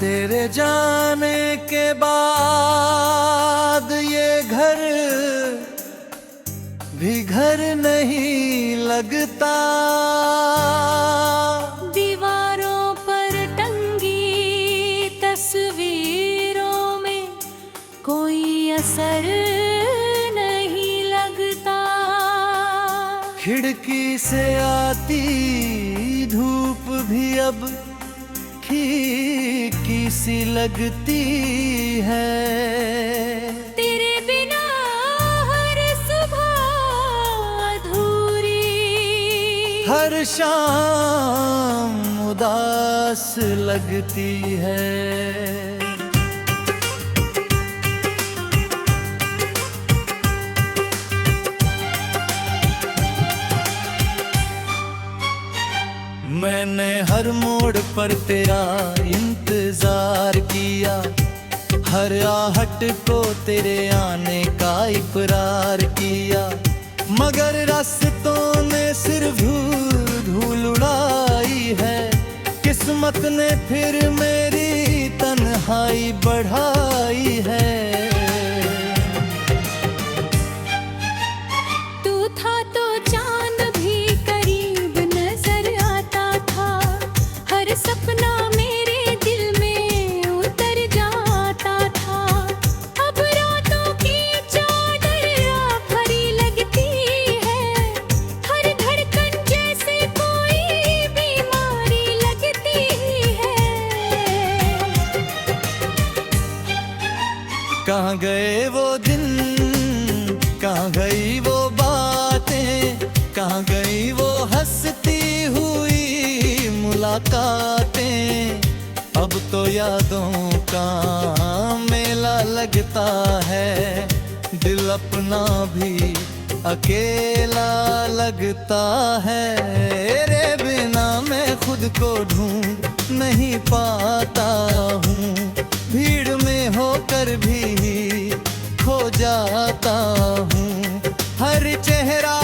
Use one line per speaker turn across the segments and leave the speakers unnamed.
तेरे जाने के बाद ये घर भी घर नहीं लगता।
दीवारों पर टंगी तस्वीरों में कोई असर नहीं लगता।
खिड़की से आती धूप भी अब फीकी सी लगती है।
तेरे बिना हर सुबह अधूरी,
हर शाम उदास लगती है। मैंने हर मोड़ पर तेरा इंतजार किया, हर आहट को तेरे आने का इकरार किया, मगर रास्तों ने सिर्फ धूल उड़ाई है। किस्मत ने फिर मेरी तन्हाई बढ़ाई है।
तू था तो चांद भी करीब नजर आता था, हर सपना मेरे दिल में उतर जाता था। अब रातों की चादर भरी लगती है, हर धड़कन जैसे कोई बीमारी लगती है।
कहाँ गए वो दिन, कहाँ गई वो बातें, कहाँ गई वो हंसती हुई मुलाकातें। अब तो यादों का मेला लगता है, दिल अपना भी अकेला लगता है। तेरे बिना मैं खुद को ढूंढ नहीं पाता हूँ, भीड़ में होकर भी खो जाता हूँ। हर चेहरा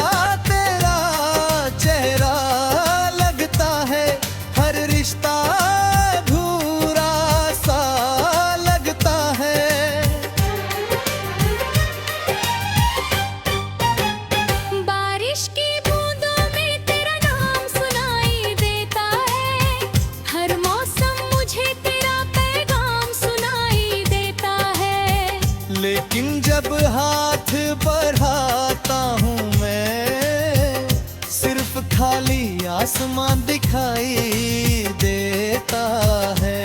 तेरा चेहरा लगता है, हर रिश्ता अधूरा सा लगता है।
बारिश की बूंदों में तेरा नाम सुनाई देता है, हर मौसम मुझे तेरा पैगाम सुनाई देता है।
लेकिन जब हाथ बढ़ाता हूँ मैं, सिर्फ खाली आसमान दिखाई देता है।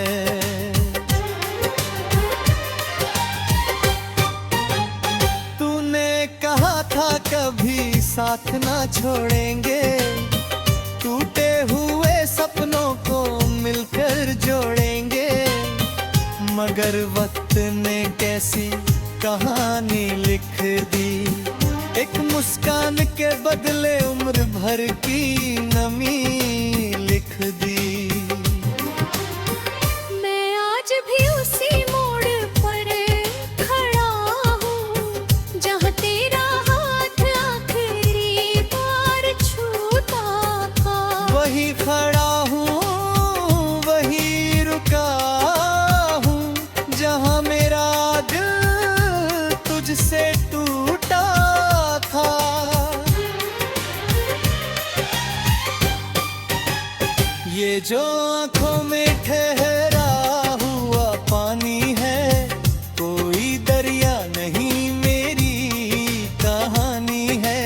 तूने कहा था कभी साथ ना छोड़ेंगे, टूटे हुए सपनों को मिलकर जोड़ेंगे, मगर वक्त ने कैसी कहानी लिख दी। एक मुस्कान के बदले उम्र भर की नमी लिख दी।
मैं आज भी उसी मोड़ पर खड़ा हूँ, जहाँ तेरा हाथ आखिरी बार छूता था।
वही खड़ा हूँ, वही रुका हूँ, जहाँ मेरा दिल तुझसे टूटा था। ये जो आँखों में ठहरा हुआ पानी है, कोई दरिया नहीं मेरी कहानी है।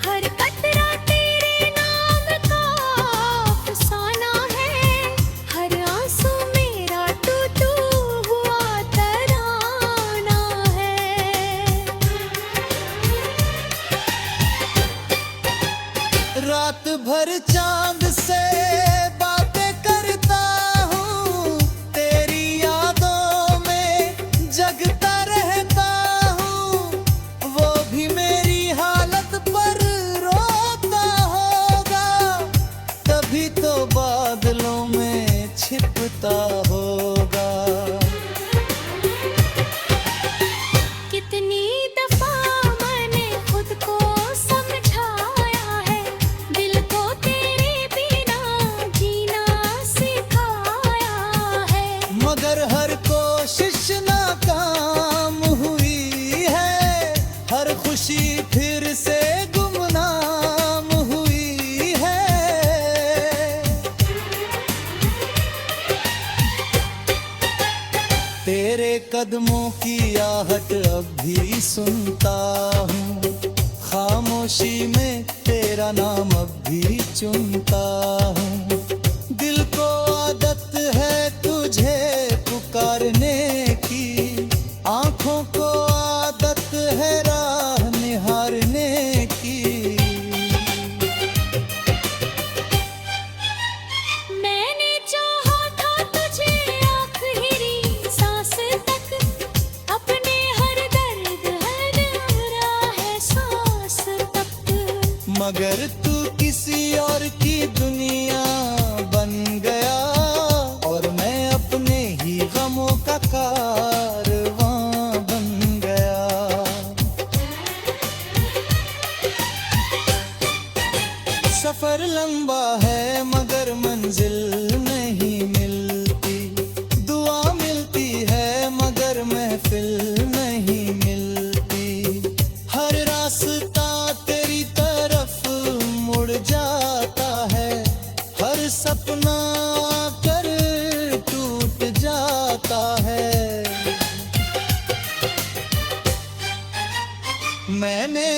हर कतरा तेरे नाम का अफसाना है, हर आंसू मेरा टूटू हुआ तराना है।
रात भर चांद से बातें करता हूँ, तेरी यादों में जगता रहता हूँ। वो भी मेरी हालत पर रोता होगा, तभी तो बादलों में छिपता होगा।
कितनी दफा मैंने खुद को समझाया है, दिल को तेरे बिना जीना सिखाया है।
कदमों की आहट अब भी सुनता हूँ, खामोशी में तेरा नाम अब भी चुनता हूँ। दिल को आदत है तुझे पुकारने की, आंखों को आदत है राह निहारने की।
मैंने चाहा था तुझे आखिरी सांस तक, अपने हर दर्द हर राह सांस तक।
मगर तू किसी और की दुनिया बन गया, और मैं अपने ही गमों का कारवां बन गया। सफर लंबा है मगर मंजिल नहीं मिलती, दुआ मिलती है मगर महफिल नहीं मिलती। हर रास्ता तेरी तरफ मुड़ जाता है, हर सपना कर टूट जाता है। मैंने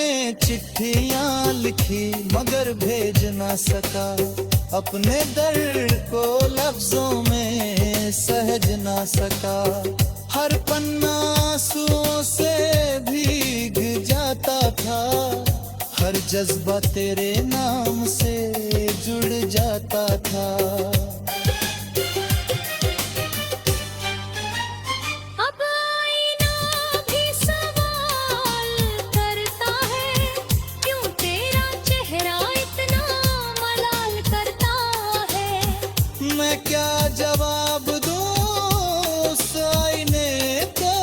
चिट्ठियां लिखी मगर भेज ना सका, अपने दर्द को लफ्जों में सहज ना सका। हर पन्ना आंसुओं से भीग जाता था, हर जज्बा तेरे नाम से जुड़ जाता था।
अब आईना भी सवाल करता है, क्यों तेरा चेहरा इतना मलाल करता है।
मैं क्या जवाब दूं उस आईने को,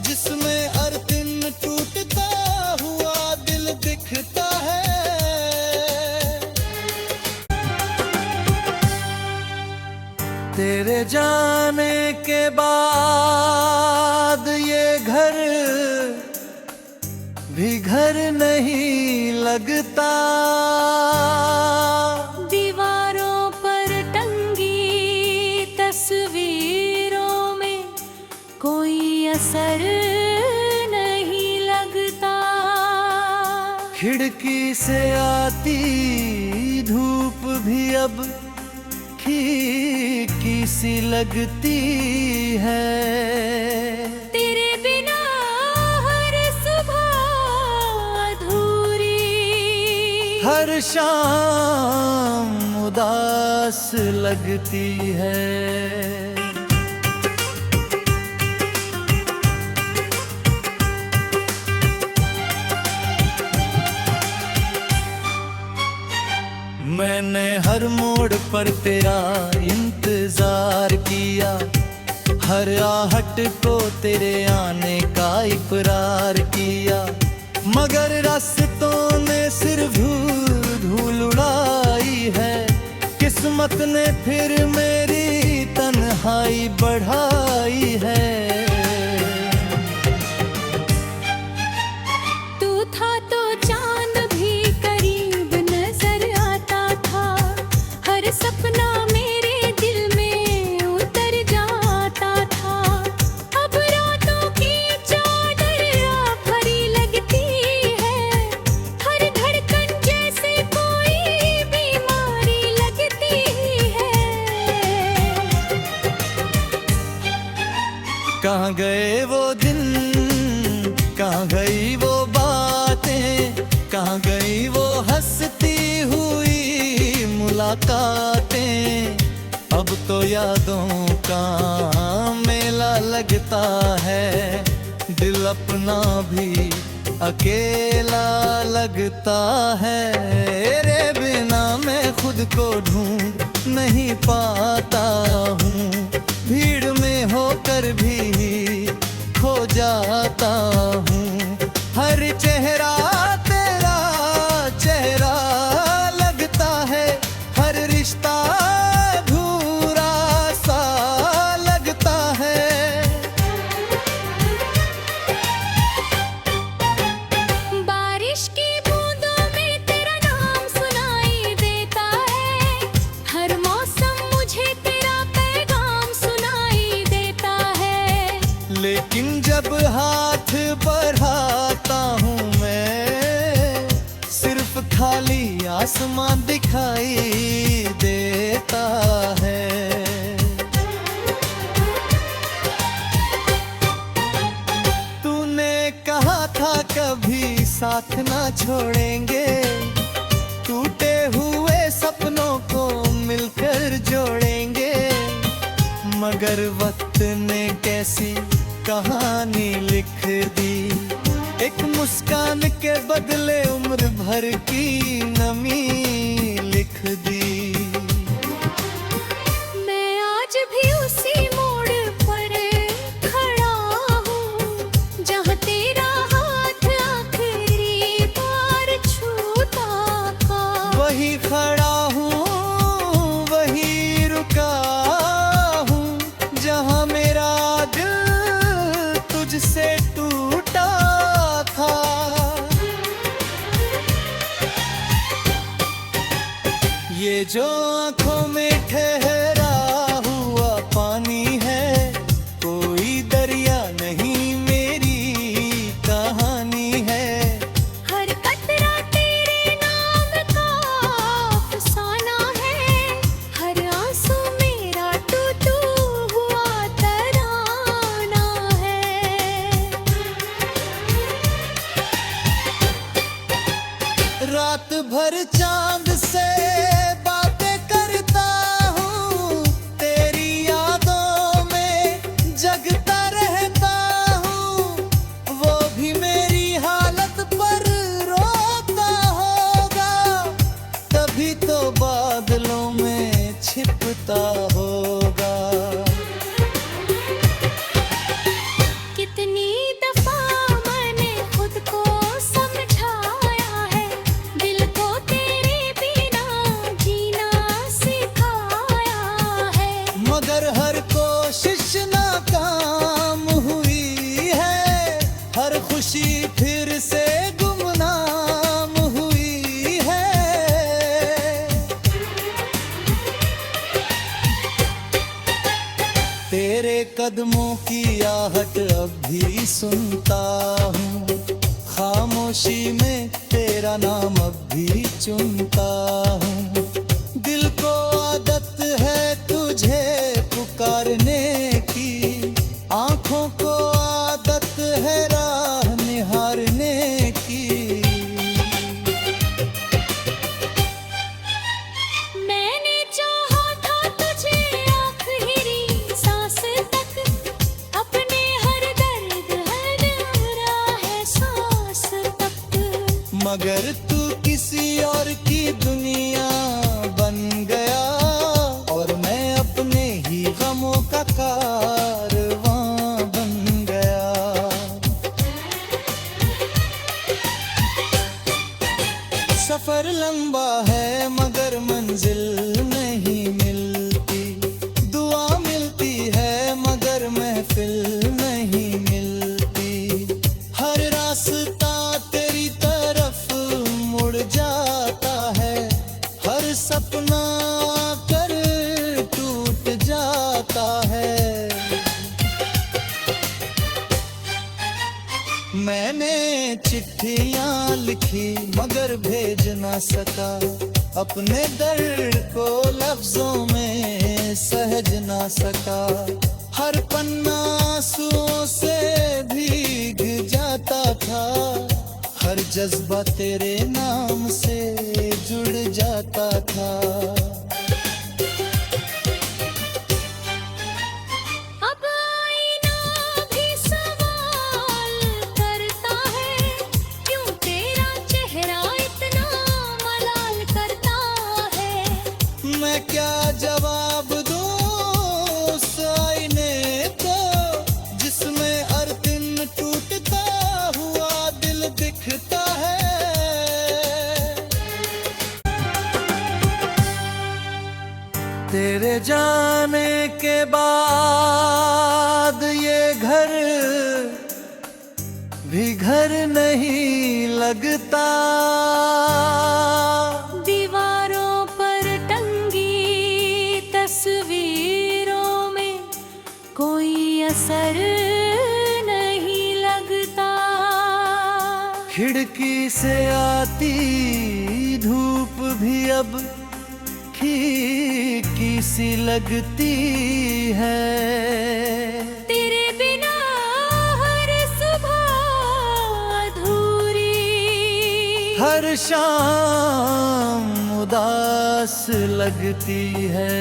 जिसमें हर दिन टूटता हुआ दिल दिखता है। तेरे जाने के बाद ये घर भी घर नहीं लगता।
दीवारों पर टंगी तस्वीरों में कोई असर नहीं लगता।
खिड़की से आती धूप भी अब फीकी सी लगती है।
तेरे बिना हर सुबह अधूरी,
हर शाम उदास लगती है। मैंने हर मोड़ पर तेरा इंतजार किया, हर आहट को तेरे आने का इकरार किया। मगर रास्तों ने सिर्फ धूल उड़ाई है, किस्मत ने फिर मेरी तन्हाई बढ़ाई है।
तू था तो चांद भी करीब नजर आता था, हर सपना मेरे दिल में उतर जाता था। अब रातों की चादर आफरी लगती है, हर धड़कन जैसे कोई बीमारी लगती है।
कहाँ गए वो दिन, कहाँ गई वो बातें, कहाँ गई वो हंसती हुई मुलाकातें। अब तो यादों का मेला लगता है, दिल अपना भी अकेला लगता है। तेरे बिना मैं खुद को ढूंढ नहीं पाता हूँ, भीड़ में होकर भी खो जाता हूँ। हर चेहरा तेरा चेहरा लगता है, हर रिश्ता अधूरा सा लगता है।
बारिश की बूंदों में तेरा नाम सुनाई देता है, हर मौसम मुझे
आसमां दिखाई देता है। तूने कहा था कभी साथ ना छोड़ेंगे, टूटे हुए सपनों को मिलकर जोड़ेंगे। मगर वक्त ने कैसी कहानी लिख दी, एक मुस्कान के बदले उम्र भर की नमी लिख दी।
मैं आज भी उसी मोड़ पर खड़ा हूँ, जहाँ तेरा हाथ आखिरी बार छूता था।
वही खड़ा हूँ, वही रुका हूँ, जहाँ मेरा दिल तुझसे टूटा था। ये जो आंखों में ठहरा हुआ पानी है, कोई दरिया नहीं मेरी कहानी है।
हर कतरा तेरे नाम का अफसाना है, हर आंसू मेरा तू हुआ तराना है।
रात भर चांद से बातें करता हूँ, तेरी यादों में जगता रहता हूँ। वो भी मेरी हालत पर रोता होगा, तभी तो बादलों में छिपता होगा।
कितनी दफा मैंने खुद को समझाया है, दिल को तेरे बिना जीना सिखाया है।
मगर हर कोशिश नाकाम हुई है, हर खुशी फिर से गुमनाम हुई है। तेरे कदमों की आहट अब भी सुनता हूँ, खामोशी में तेरा नाम अब भी चुनता हूँ। दिल को आदत है तुझे पुकारने की, आंखों को आदत है राह निहारने की।
मैंने चाहा था तुझे आखिरी सांस तक, अपने हर दर्द हर एहसास तक।
मगर तू किसी और की दुनिया बन गया, और मैं अपने ही गमों का कारवां बन गया। सफर लंबा है मगर मंजिल नहीं मिलती, दुआ मिलती है मगर महफिल नहीं मिलती। हर रास्ता तेरी तरफ मुड़ जाता है, हर सपना कर टूट जाता है। मैंने चिट्ठियां लिखी मगर भेज ना सका, अपने दर्द को लफ्जों में सहज ना सका। हर पन्ना आंसुओं से भीग जाता था, हर जज्बा तेरे नाम से जुड़ जाता था।
अब आईना भी सवाल करता है, क्यों तेरा चेहरा इतना मलाल करता है।
मैं क्या जवाब दूं उस आईने को, जिसमें हर दिन टूटता हुआ दिल दिखता है। तेरे जाने के बाद ये घर भी घर नहीं लगता।
दीवारों पर टंगी तस्वीरों में कोई असर नहीं लगता।
खिड़की से आती धूप भी अब फीकी सी लगती है।
तेरे बिना हर सुबह अधूरी,
हर शाम उदास लगती है।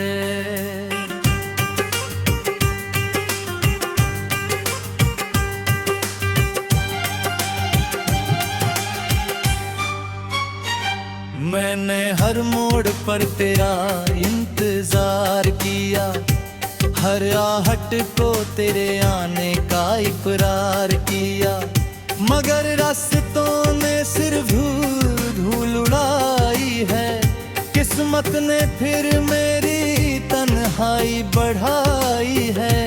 मैंने हर मोड़ पर तेरा इंतजार किया, हर आहट को तेरे आने का इकरार किया, मगर रास्तों ने सिर्फ धूल उड़ाई है। किस्मत ने फिर मेरी तन्हाई बढ़ाई है।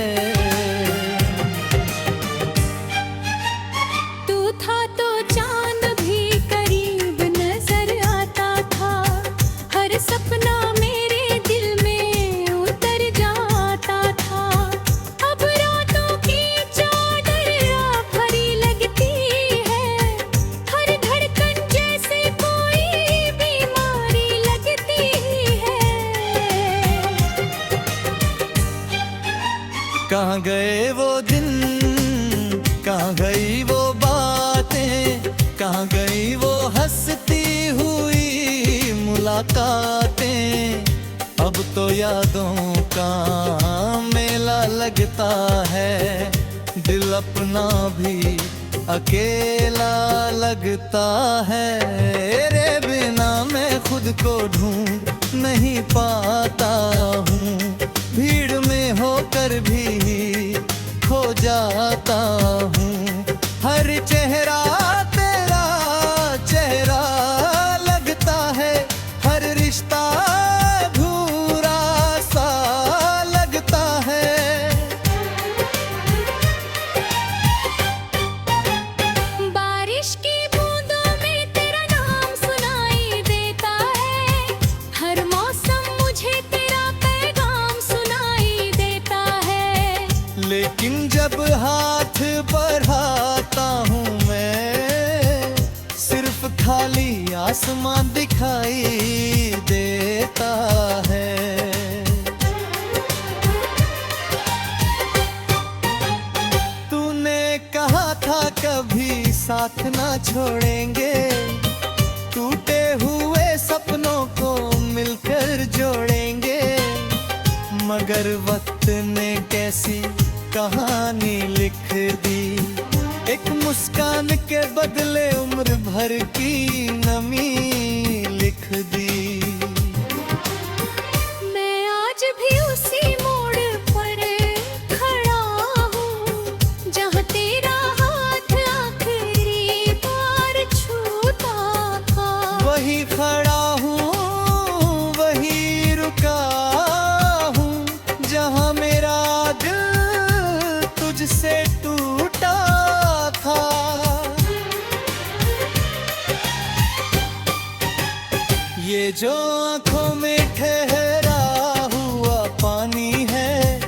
तू था तो चांद भी करीब नजर आता था, हर सपना मेरे दिल में उतर जाता था। अब रातों की चादर भरी लगती है, हर धड़कन जैसे कोई बीमारी लगती है।
कहाँ गए वो दिन, कहाँ गई वो बातें, कहाँ गई वो हंसती हुई मुलाकातें। अब तो यादों का मेला लगता है, दिल अपना भी अकेला लगता है। तेरे बिना मैं खुद को ढूंढ नहीं पाता हूँ, भीड़ में होकर भी खो जाता हूँ। हर चेहरा तेरा चेहरा लगता है, हर रिश्ता अधूरा सा लगता है।
बारिश की बूंदों में तेरा नाम सुनाई देता है, हर मौसम मुझे तेरा पैगाम सुनाई देता है।
लेकिन जब हाथ बढ़ाता हूँ मैं, सिर्फ खाली आसमान दिखाई देता है। तूने कहा था कभी साथ ना छोड़ेंगे, टूटे हुए सपनों को मिलकर जोड़ेंगे, मगर वक्त ने कैसी कहानी लिख दी। एक मुस्कान के बदले उम्र भर की नमी लिख दी।
मैं आज भी उसी मोड़ पर खड़ा हूँ, जहाँ तेरा हाथ आखिरी बार छूता था।
वही खड़ा हूँ, वही रुका हूँ, जहाँ मेरा दिल तुझसे टूटा था। ये जो आँखों में ठहरा हुआ पानी है,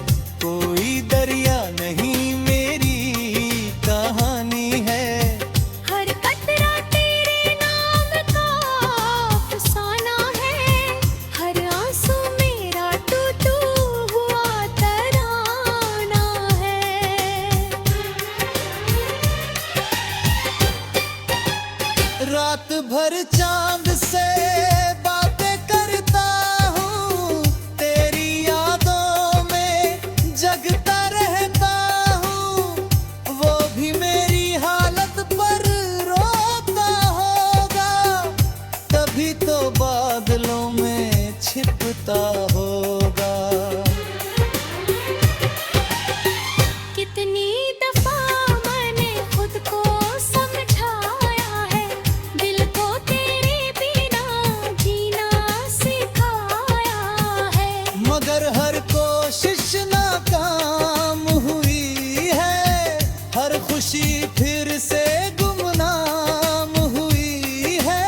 कोई दरिया नहीं मेरी कहानी है।
हर कतरा तेरे नाम का अफसाना है, हर आंसू मेरा टूटू हुआ तराना है।
रात भर चांद से बातें करता हूँ, तेरी यादों में जगता रहता हूँ। वो भी मेरी हालत पर रोता होगा, तभी तो बादलों में छिपता होगा।
कितनी दफा मैंने खुद को समझाया है, दिल को तेरे बिना जीना सिखाया है।
मगर हर कोशिश नाकाम हुई है, हर खुशी फिर से गुमनाम हुई है।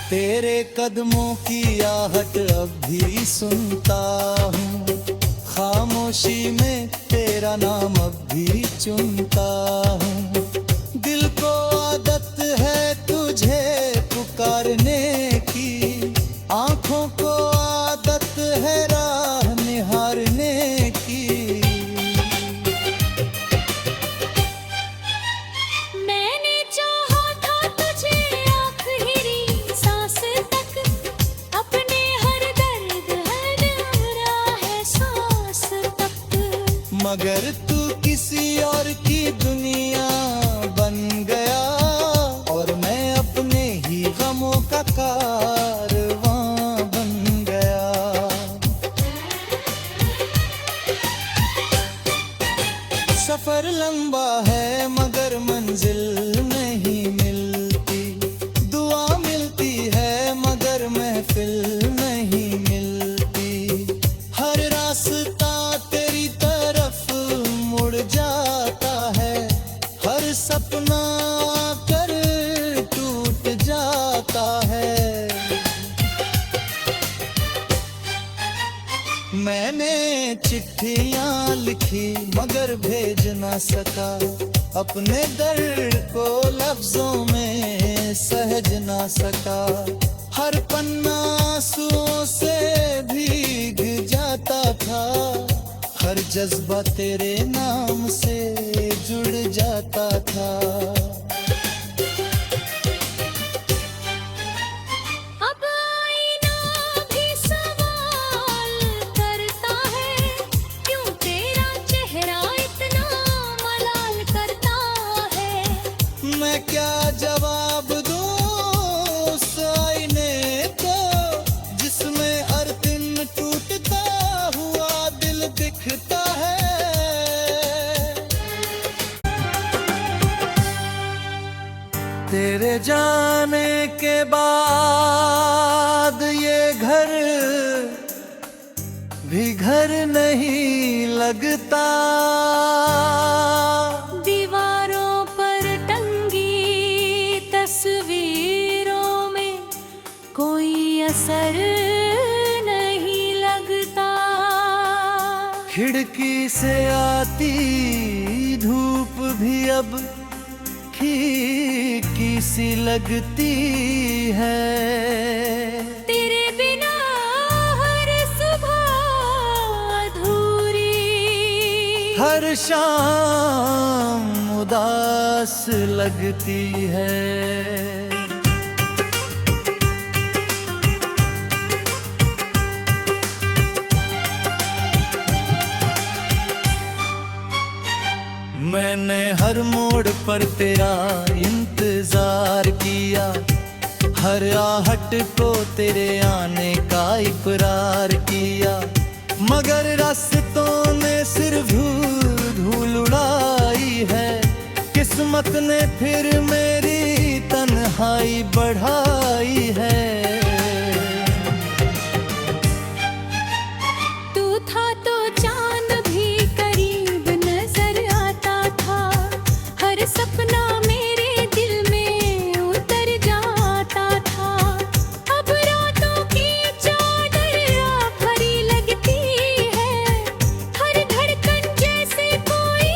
तेरे कदमों की आहट अब भी सुनता हूँ, खामोशी में तेरा नाम अब भी चुनता हूँ। दिल को आदत है तुझे पुकारने की, आंखों को आदत है राह निहारने की।
मैंने चाहा था तुझे आखिरी सांस तक, अपने हर दर्द हर राह सांस तक।
मगर तू किसी और की दुनिया बन गया, और मैं अपने ही गमों का कारवां बन गया। सफर लंबा है मगर मंजिल नहीं मिलती, दुआ मिलती है मगर महफिल नहीं मिलती। हर रास्ता तेरी तरफ मुड़ जाता है, हर सपना कर टूट जाता है। मैंने चिट्ठियां लिखी मगर भेज ना सका, अपने दर्द को लफ्जों में सहज ना सका। हर पन्ना आंसुओं से भीग जाता था, हर जज्बा तेरे नाम से जुड़ जाता था।
अब आईना भी सवाल करता है, क्यों तेरा चेहरा इतना मलाल करता है।
मैं क्या जवाब दूं उस आईने को, जिसमें हर दिन टूटता हुआ दिल दिखता है। तेरे जाने के बाद ये घर भी घर नहीं लगता।
दीवारों पर टंगी तस्वीरों में कोई असर नहीं लगता।
खिड़की से आती धूप भी अब फीकी सी लगती है।
तेरे बिना हर सुबह अधूरी,
हर शाम उदास लगती है। मैंने हर मोड़ पर तेरा इंतजार किया, हर आहट को तेरे आने का इकरार किया। मगर रास्तों ने सिर्फ धूल उड़ाई है, किस्मत ने फिर मेरी तन्हाई बढ़ाई है।
तू था तो चांद भी करीब नजर आता था, हर सपना मेरे दिल में उतर जाता था। अब रातों की चादर आफरी लगती है, हर धड़कन जैसे कोई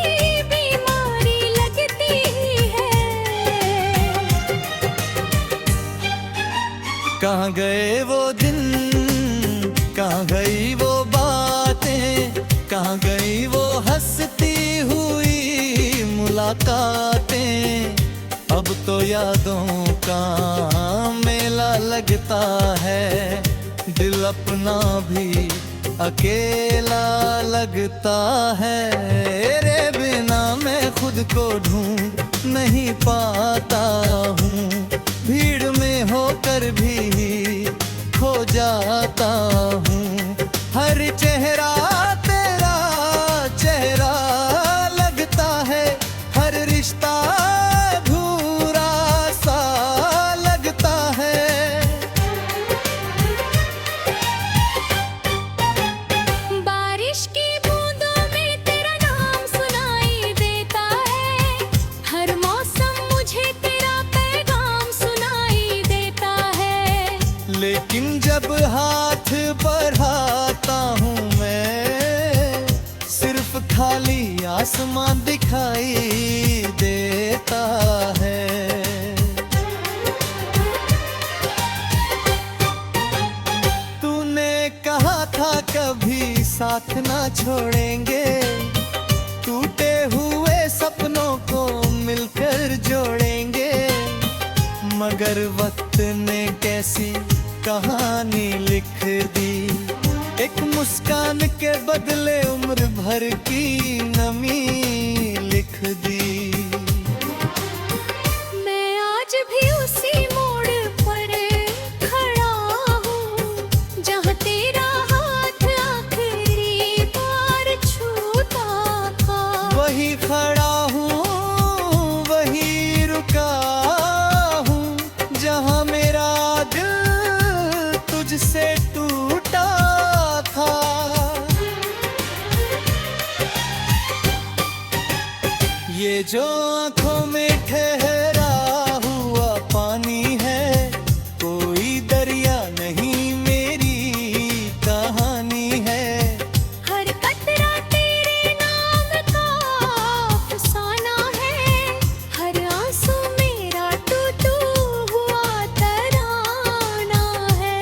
बीमारी लगती है।
कहाँ गए वो दिन, कहाँ गई वो बातें, कहाँ गई वो हंसती हुई मुलाकातें। अब तो यादों का मेला लगता है, दिल अपना भी अकेला लगता है। तेरे बिना मैं खुद को ढूंढ नहीं पाता हूँ, भीड़ में होकर भी खो जाता हूँ। हर चेहरा तेरा चेहरा लगता है, हर रिश्ता अधूरा सा लगता है।
बारिश की बूंदों में तेरा नाम सुनाई देता है, हर मौसम मुझे तेरा पैगाम सुनाई देता है।
आसमां दिखाई देता है। तूने कहा था कभी साथ ना छोड़ेंगे, टूटे हुए सपनों को मिलकर जोड़ेंगे। मगर वक्त ने कैसी कहानी लिख दी, एक मुस्कान के बदले उम्र भर की नमी लिख दी।
मैं आज भी उसी मोड़ पर खड़ा हूँ, जहाँ तेरा हाथ आखिरी बार छूता था।
वही खड़ा हूँ, वही रुका हूँ, जहाँ मेरा दिल तुझसे टूटा था। ये जो आंखों में ठहरा हुआ पानी है, कोई दरिया नहीं मेरी कहानी है।
हर कतरा तेरे नाम का अफसाना है, हर आंसू मेरा टूटू हुआ तराना है।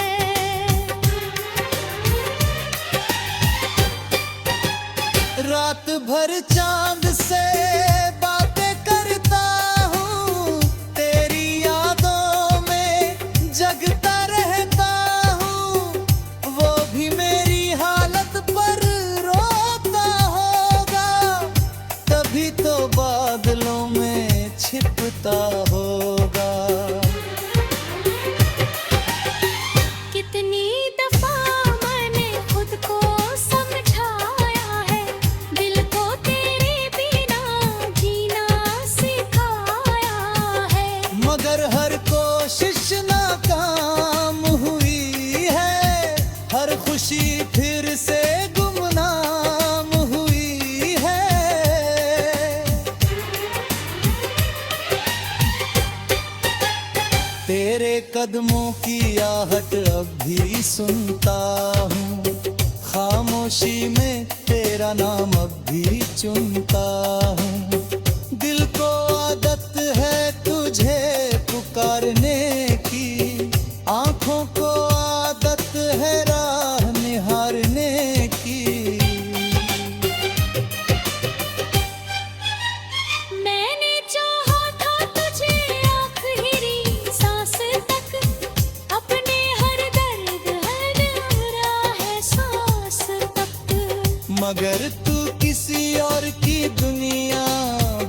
रात भर चांद से बातें करता हूँ, तेरी यादों में जगता रहता हूँ। वो भी मेरी हालत पर रोता होगा, तभी तो बादलों में छिपता होगा।
कितनी दफा मैंने खुद को समझाया है, दिल को तेरे बिना जीना सिखाया है।
मगर हर कोशिश नाकाम हुई है, हर खुशी फिर से गुमनाम हुई है। तेरे कदमों की आहट अब भी सुनता हूँ, खामोशी में तेरा नाम अब भी चुनता हूँ। दिल को आदत है तुझे पुकारने की, आंखों को आदत है राह निहारने की।
मैंने चाहा था तुझे आखिरी सांस तक, अपने हर दर्द हर राह सांस तक।
मगर तू किसी और की दुनिया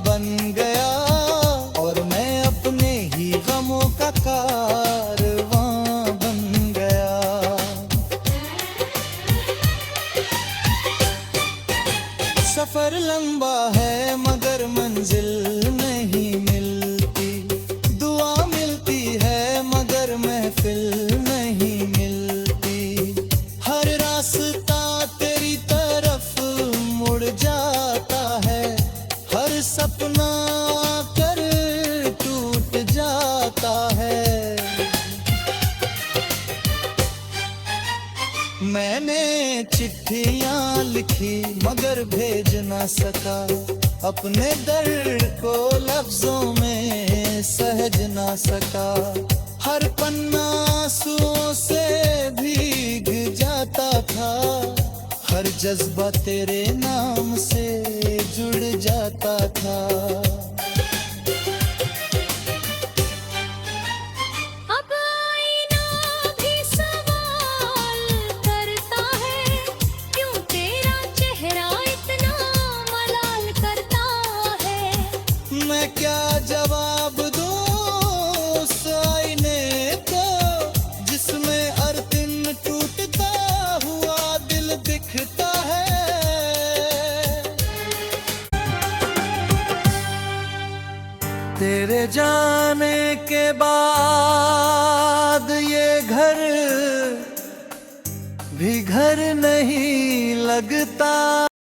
बन गया, और मैं अपने ही गमों का कारवां बन गया। सफर लंबा है मगर मंजिल नहीं मिलती, दुआ मिलती है मगर महफिल नहीं मिलती। हर रास्ता तेरी तरफ मुड़ जाता है, हर सपना कर टूट जाता है। मैंने चिट्ठियां लिखी मगर भेज ना सका, अपने दर्द को लफ्जों में सहज ना सका। हर पन्ना आंसुओं से भीग जाता था, हर जज्बा तेरे नाम से जुड़ जाता था।
अब आईना भी सवाल करता है, क्यों तेरा चेहरा इतना मलाल करता है।
मैं क्या जवाब दूं उस आईने को, जिसमें हर दिन टूटता हुआ दिल दिखता है। तेरे जाने के बाद ये घर भी घर नहीं लगता।